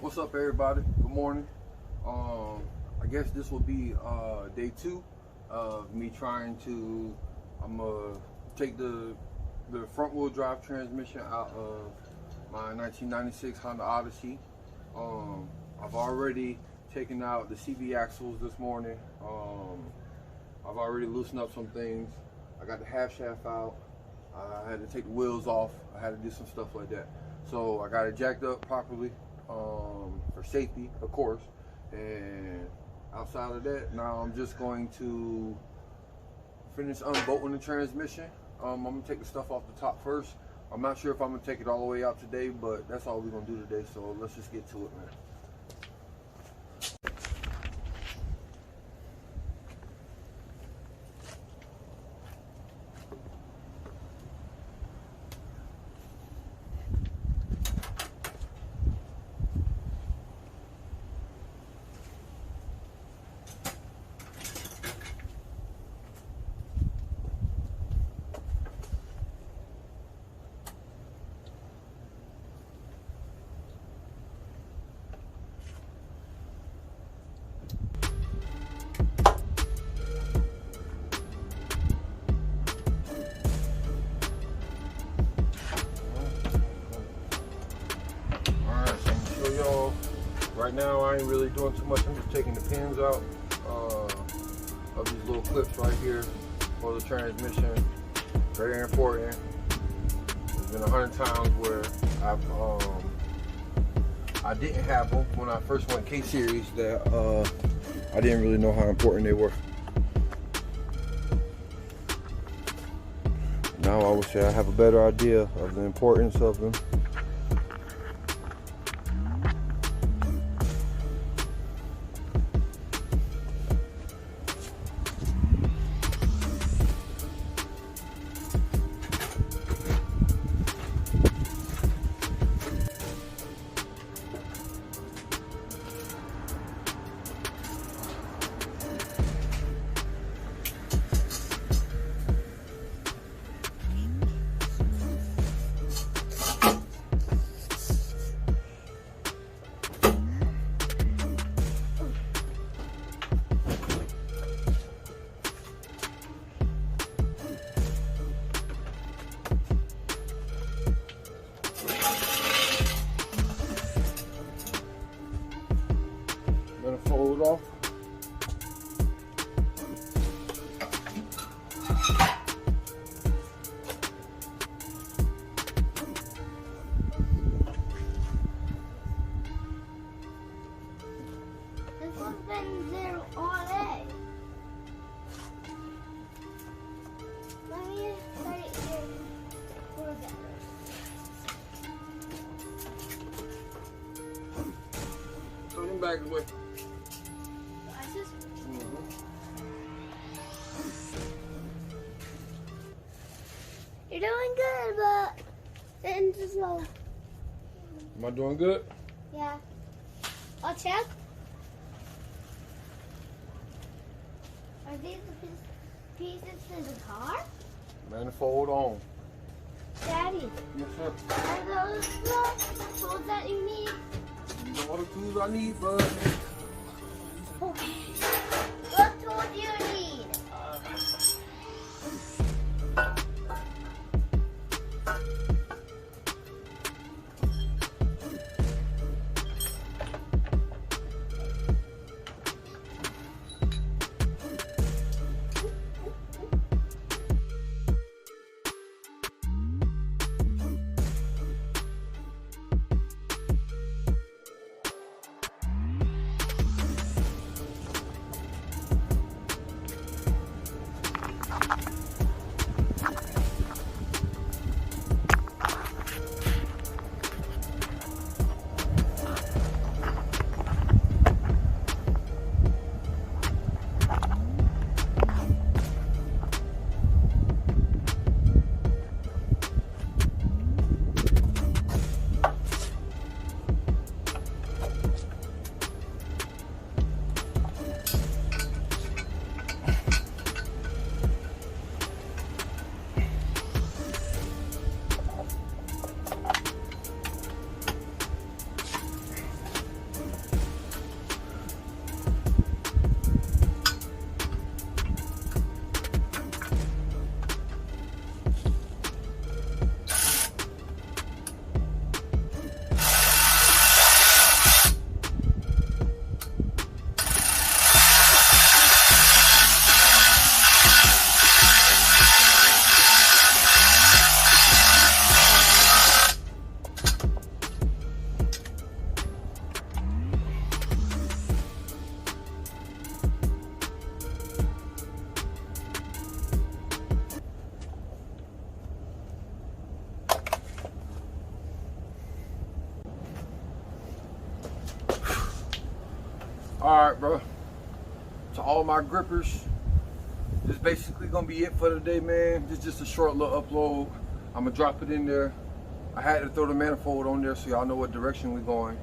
What's up, everybody? Good morning. I guess this will be day 2 of me trying to. I'm gonna take the front wheel drive transmission out of my 1996 Honda Odyssey. I've already taken out the CV axles this morning. I've already loosened up some things. I got the half shaft out. I had to take the wheels off. I had to do some stuff like that. So I got it jacked up properly for safety, of course. And outside of that, now I'm just going to finish unbolting the transmission. I'm gonna take the stuff off the top first. I'm not sure if I'm gonna take it all the way out today, but that's all we're gonna do today. So let's just get to it, man. Right now, I ain't really doing too much. I'm just taking the pins out of these little clips right here for the transmission. Very important. There's been 100 times where I didn't have them when I first went K-series that I didn't really know how important they were. Now I would say I have a better idea of the importance of them. Gonna fold off. This one's been there all day. Let me put it here for a bit. Throw them back away. You're doing good, but then just slow. Am I doing good? Yeah. I'll check. Are these the pieces to the car? Manifold on. Daddy, Yes, sir. are those the tools that you need? These are all the tools I need, bud. Okay. What tools do you need? Alright, bro. To all my grippers, this is basically gonna be it for today, man. This is just a short little upload. I'm gonna drop it in there. I had to throw the manifold on there so y'all know what direction we're going.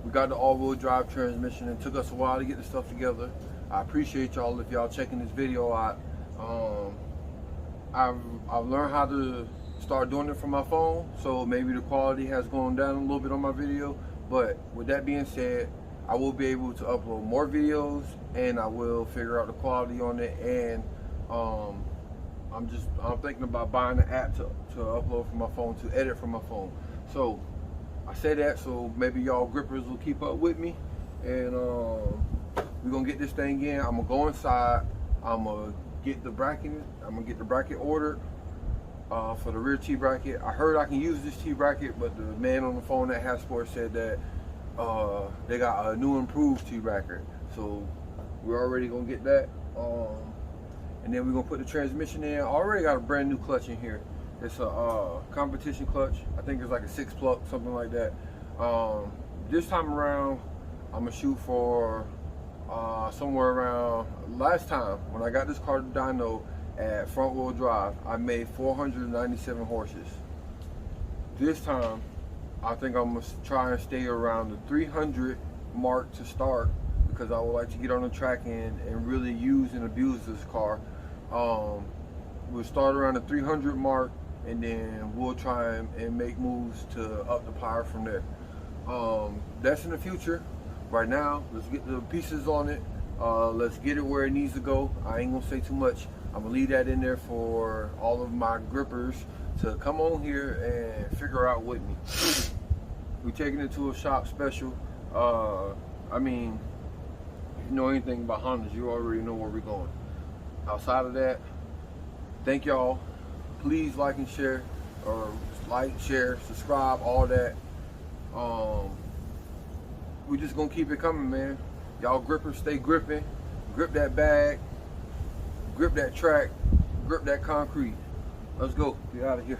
We got the all-wheel drive transmission. It took us a while to get the stuff together. I appreciate y'all if y'all checking this video out. I've learned how to start doing it from my phone, so maybe the quality has gone down a little bit on my video. But with that being said, I will be able to upload more videos, and I will figure out the quality on it. And I'm thinking about buying an app to upload from my phone, to edit from my phone. So I say that so maybe y'all grippers will keep up with me, and we're gonna get this thing in. I'm gonna go inside. I'm gonna get the bracket. I'm gonna get the bracket ordered for the rear T-bracket. I heard I can use this T-bracket, but the man on the phone at Hasport said that they got a new improved T-bracket. So we're already gonna get that. And then we're gonna put the transmission in. I already got a brand new clutch in here. It's a competition clutch. I think it's like a 6-plug, something like that. This time around, I'm gonna shoot for somewhere around, last time when I got this car to dyno at front wheel drive, I made 497 horses. This time, I think I'm gonna try and stay around the 300 mark to start, because I would like to get on the track and really use and abuse this car. We'll start around the 300 mark, and then we'll try and make moves to up the power from there. That's in the future. Right now, let's get the pieces on it. Let's get it where it needs to go. I ain't gonna say too much. I'm gonna leave that in there for all of my grippers to come on here and figure out with me. We're taking it to a shop special. I mean, if you know anything about Hondas, you already know where we're going. Outside of that, thank y'all. Please like and share, or like, share, subscribe, all that. We just gonna keep it coming, man. Y'all grippers, stay gripping. Grip that bag, grip that track, grip that concrete. Let's go. Get out of here.